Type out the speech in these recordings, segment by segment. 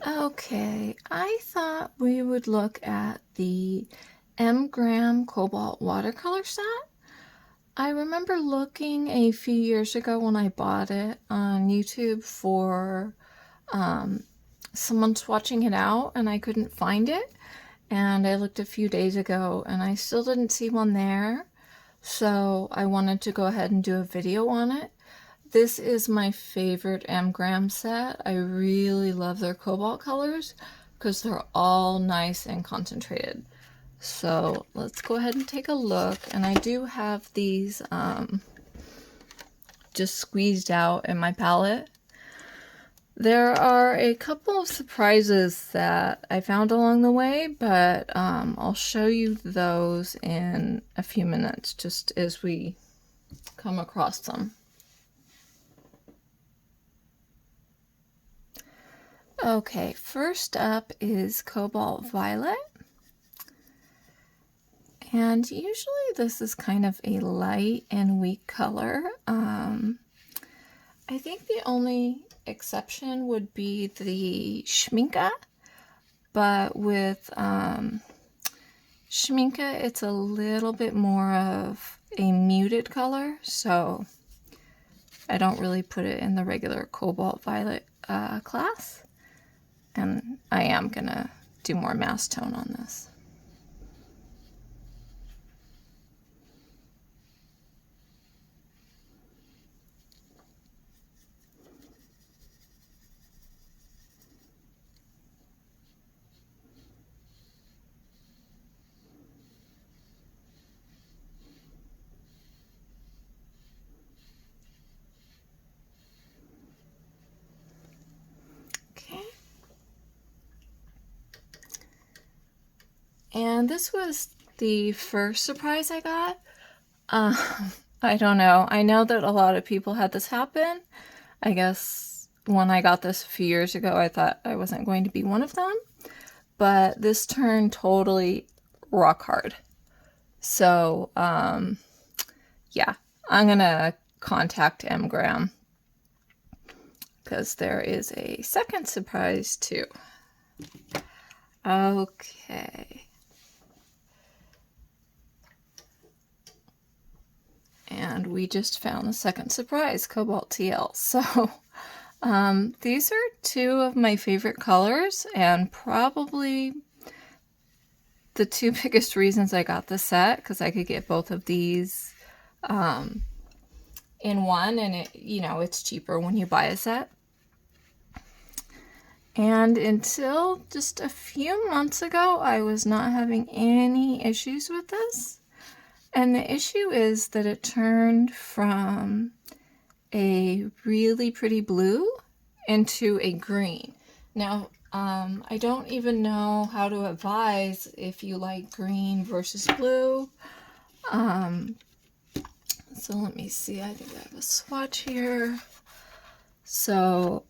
Okay, I thought we would look at the M-Gram Cobalt Watercolor set. I remember looking a few years ago when I bought it on YouTube for someone swatching it out, and I couldn't find it. And I looked a few days ago and I still didn't see one there. So I wanted to go ahead and do a video on it. This is my favorite M-Gram set. I really love their cobalt colors because they're all nice and concentrated. So let's go ahead and take a look. And I do have these just squeezed out in my palette. There are a couple of surprises that I found along the way, but I'll show you those in a few minutes just as we come across them. Okay, first up is Cobalt Violet. And usually this is kind of a light and weak color. I think the only exception would be the Schminke, but with Schminke it's a little bit more of a muted color, so I don't really put it in the regular Cobalt Violet class. And I am gonna do more mass tone on this. And this was the first surprise I got. I don't know. I know that a lot of people had this happen. I guess when I got this a few years ago, I thought I wasn't going to be one of them. But this turned totally rock hard. So, yeah, I'm gonna contact M-Gram because there is a second surprise too. Okay. And we just found the second surprise, Cobalt TL. So these are two of my favorite colors and probably the two biggest reasons I got the set, because I could get both of these in one, and it's cheaper when you buy a set. And until just a few months ago, I was not having any issues with this. And the issue is that it turned from a really pretty blue into a green. Now, I don't even know how to advise if you like green versus blue. So let me see, I think I have a swatch here. So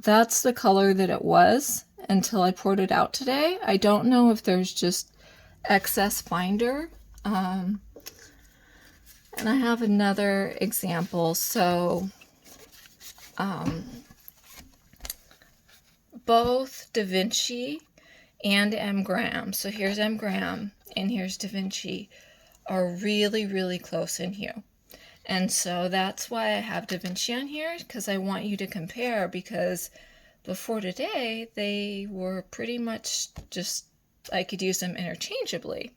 that's the color that it was until I poured it out today. I don't know if there's just excess binder. And I have another example. So both Da Vinci and M-Gram, so here's M-Gram and here's Da Vinci, are really, really close in hue. And so that's why I have Da Vinci on here, because I want you to compare, because before today, they were pretty much just, I could use them interchangeably.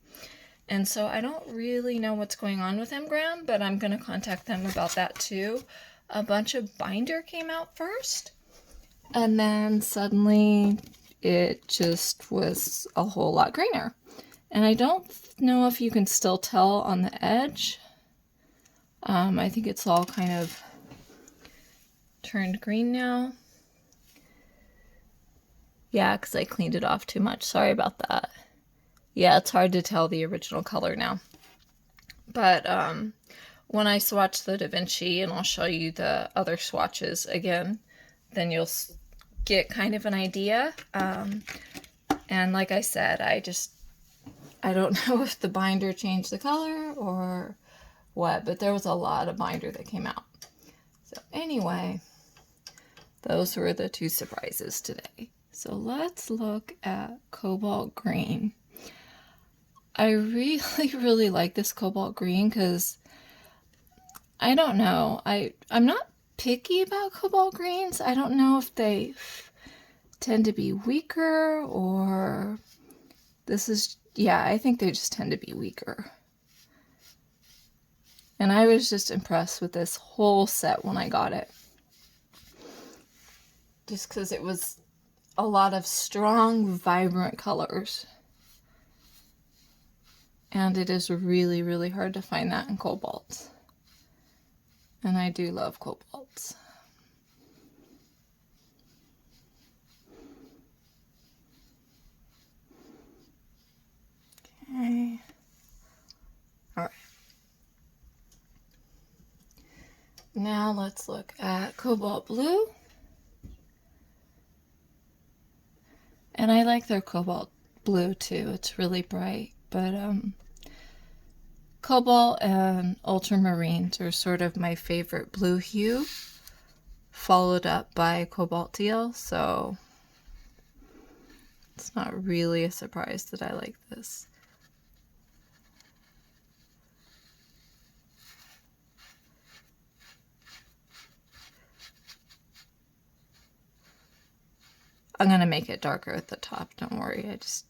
And so I don't really know what's going on with M-Gram, but I'm going to contact them about that too. A bunch of binder came out first, and then suddenly it just was a whole lot greener. And I don't know if you can still tell on the edge. I think it's all kind of turned green now. Yeah, because I cleaned it off too much. Sorry about that. Yeah, it's hard to tell the original color now. But when I swatch the Da Vinci, and I'll show you the other swatches again, then you'll get kind of an idea. And like I said, I don't know if the binder changed the color or what, but there was a lot of binder that came out. So anyway, those were the two surprises today. So let's look at Cobalt Green. I really, really like this Cobalt Green because I don't know. I'm not picky about Cobalt Greens. I don't know if they tend to be weaker or this is, yeah, I think they just tend to be weaker. And I was just impressed with this whole set when I got it. Just because it was a lot of strong, vibrant colors. And it is really, really hard to find that in Cobalt. And I do love Cobalt. Okay. All right. Now let's look at Cobalt Blue. And I like their Cobalt Blue too. It's really bright. But Cobalt and Ultramarines are sort of my favorite blue hue, followed up by Cobalt Teal, so it's not really a surprise that I like this. I'm going to make it darker at the top, don't worry. I just,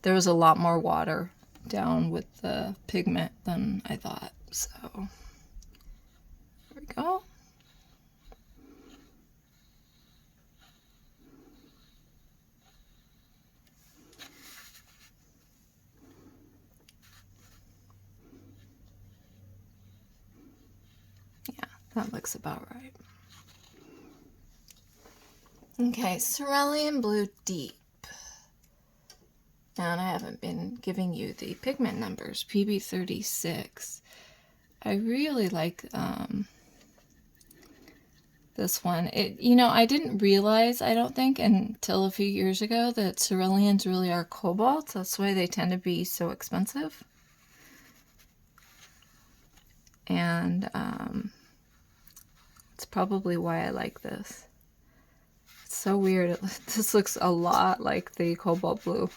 there was a lot more water down with the pigment than I thought, so there we go. Yeah, that looks about right. Okay, Cerulean Blue Deep. And I haven't been giving you the pigment numbers. PB36. I really like this one. I didn't realize, I don't think, until a few years ago that ceruleans really are cobalt. That's why they tend to be so expensive. And it's probably why I like this. It's so weird. This looks a lot like the Cobalt Blue.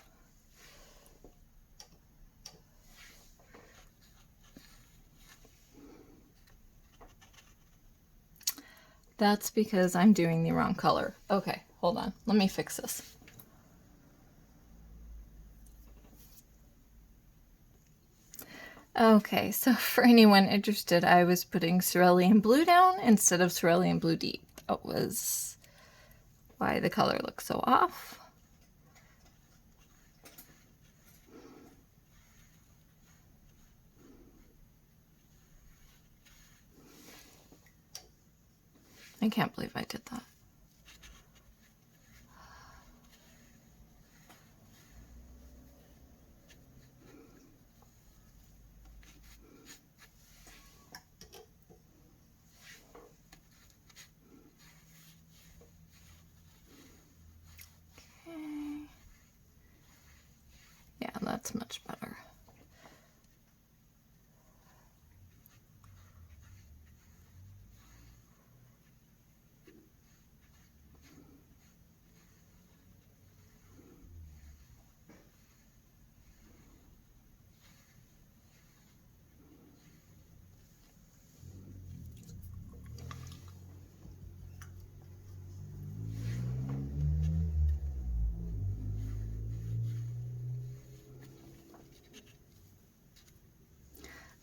That's because I'm doing the wrong color. Okay, hold on. Let me fix this. Okay, so for anyone interested, I was putting Cerulean Blue down instead of Cerulean Blue Deep. That was why the color looks so off. I can't believe I did that. Okay. Yeah, that's much better.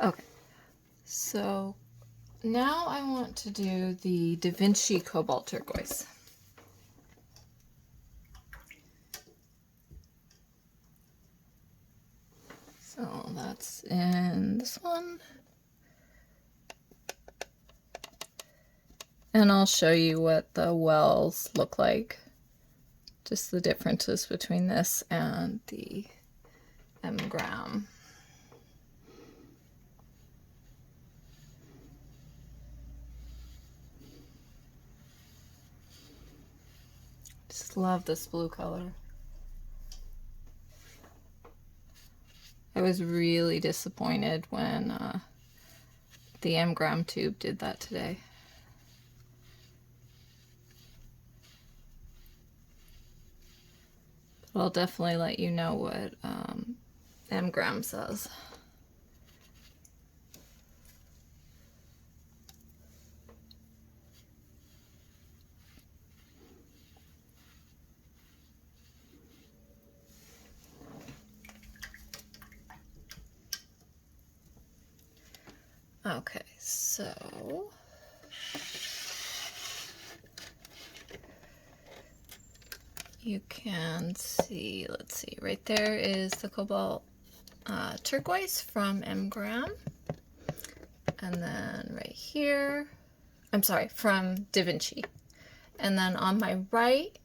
Okay, so now I want to do the Da Vinci Cobalt Turquoise. So that's in this one. And I'll show you what the wells look like. Just the differences between this and the M-gram. Just love this blue color. I was really disappointed when the M-gram tube did that today. I'll definitely let you know what M-Gram says. Okay, so you can see, let's see, right there is the Cobalt Turquoise from M-Gram. And then right here, I'm sorry, from Da Vinci. And then on my right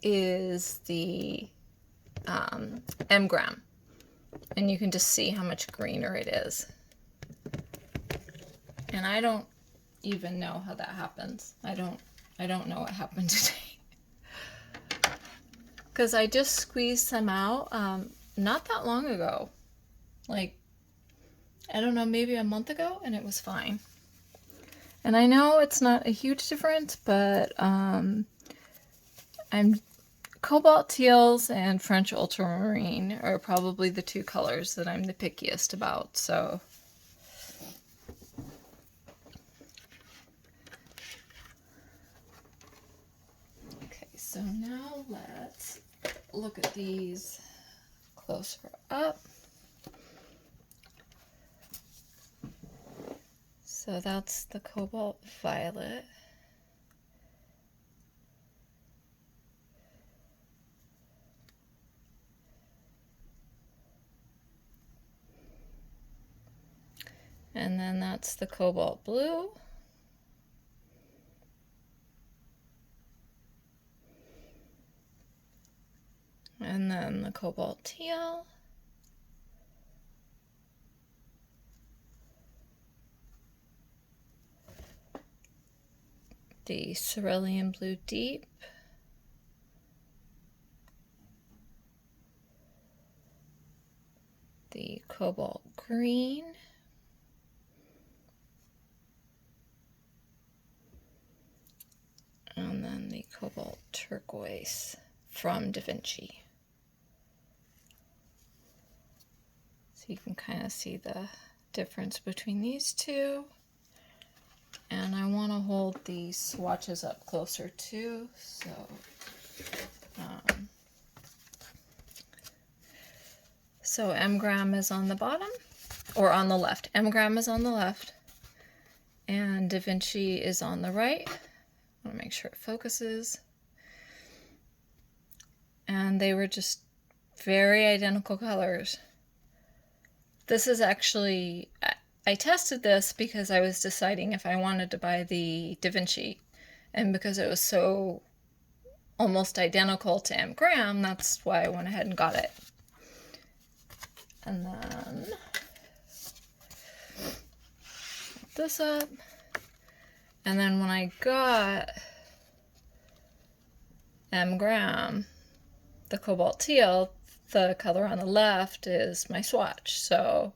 is the M-Gram. And you can just see how much greener it is. And I don't even know how that happens. I don't know what happened today. Because I just squeezed some out not that long ago. Like, I don't know, maybe a month ago, and it was fine. And I know it's not a huge difference, but Cobalt Teals and French Ultramarine are probably the two colors that I'm the pickiest about, so. Okay, so now let's look at these closer up. So that's the Cobalt Violet. And then that's the Cobalt Blue. And then the Cobalt Teal. The Cerulean Blue Deep. The Cobalt Green. And then the Cobalt Turquoise from Da Vinci. So you can kind of see the difference between these two. And I want to hold these swatches up closer too, so M-Gram is on the bottom, or on the left. M-Gram is on the left, and Da Vinci is on the right. I want to make sure it focuses. And they were just very identical colors. This is actually, I tested this because I was deciding if I wanted to buy the Da Vinci, and because it was so almost identical to M-Gram, that's why I went ahead and got it. And then put this up, and then when I got M-Gram, the Cobalt Teal, the color on the left is my swatch, so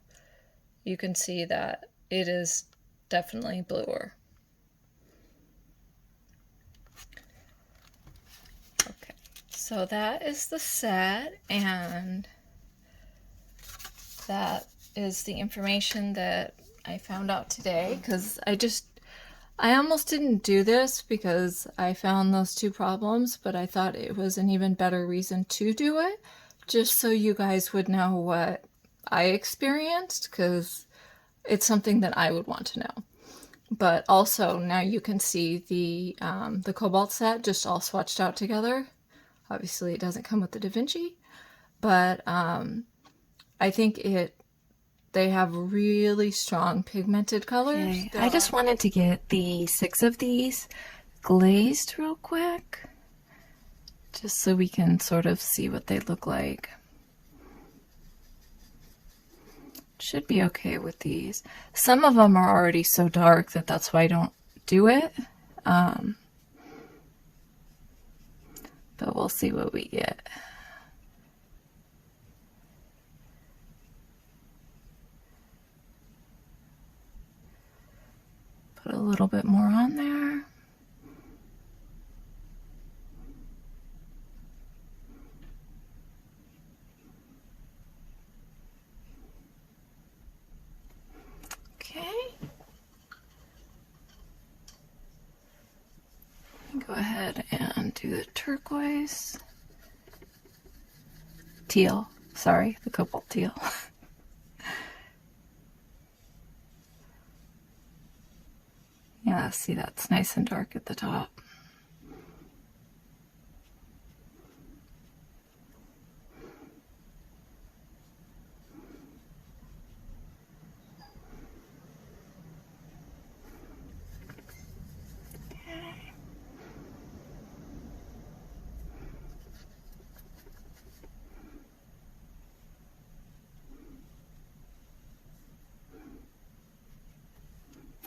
you can see that it is definitely bluer. Okay, so that is the set, and that is the information that I found out today, because I almost didn't do this because I found those two problems, but I thought it was an even better reason to do it, just so you guys would know what I experienced, because it's something that I would want to know. But also now you can see the Cobalt set just all swatched out together. Obviously it doesn't come with the Da Vinci, but I think they have really strong pigmented colors. Okay. I just wanted to get the 6 of these glazed real quick, just so we can sort of see what they look like. Should be okay with these. Some of them are already so dark that that's why I don't do it. But we'll see what we get. Put a little bit more on there. go ahead and do the turquoise. Teal, sorry, the cobalt teal. Yeah, see, that's nice and dark at the top.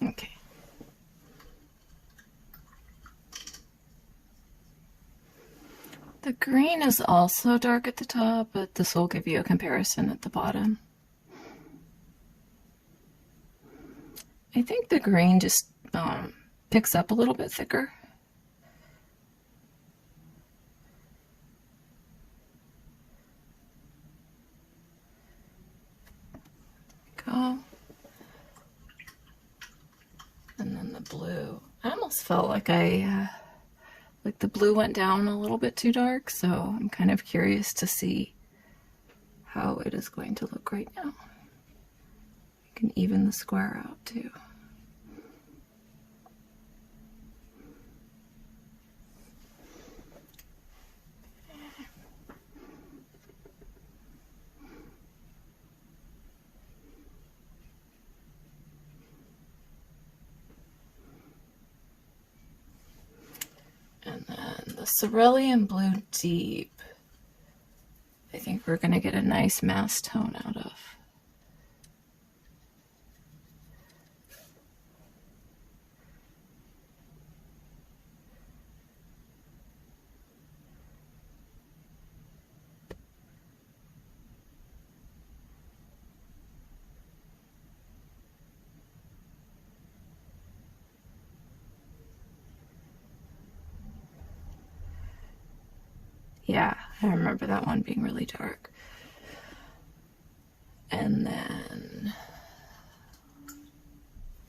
Okay. The green is also dark at the top, but this will give you a comparison at the bottom. I think the green just picks up a little bit thicker. Go. And then the blue. I almost felt like like the blue went down a little bit too dark, so I'm kind of curious to see how it is going to look right now. You can even the square out too. And then the Cerulean Blue Deep, I think we're going to get a nice mass tone out of. Yeah, I remember that one being really dark. And then,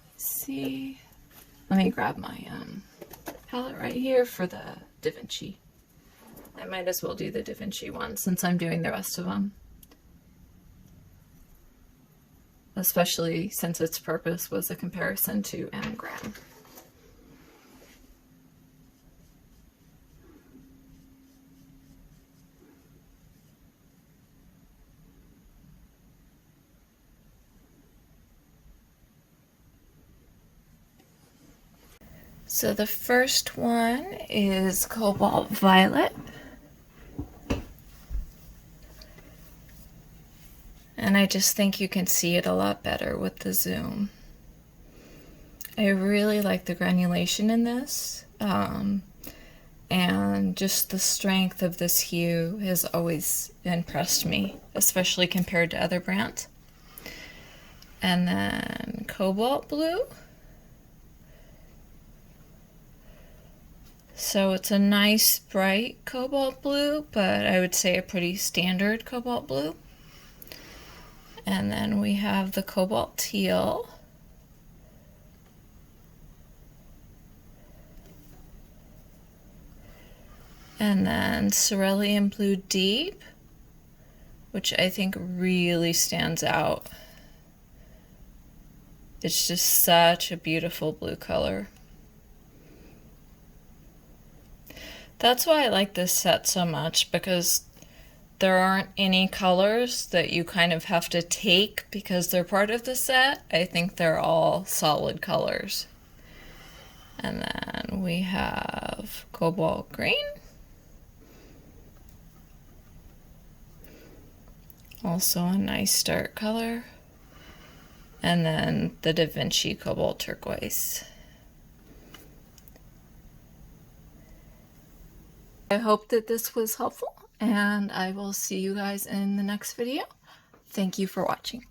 let's see, let me grab my palette right here for the Da Vinci. I might as well do the Da Vinci one since I'm doing the rest of them. Especially since its purpose was a comparison to Graham. So the first one is Cobalt Violet. And I just think you can see it a lot better with the zoom. I really like the granulation in this. And just the strength of this hue has always impressed me, especially compared to other brands. And then Cobalt Blue. So it's a nice bright cobalt blue, but I would say a pretty standard cobalt blue. And then we have the Cobalt Teal. And then Cerulean Blue Deep, which I think really stands out. It's just such a beautiful blue color. That's why I like this set so much, because there aren't any colors that you kind of have to take because they're part of the set. I think they're all solid colors. And then we have Cobalt Green. Also a nice dark color. And then the Da Vinci Cobalt Turquoise. I hope that this was helpful, and I will see you guys in the next video. Thank you for watching.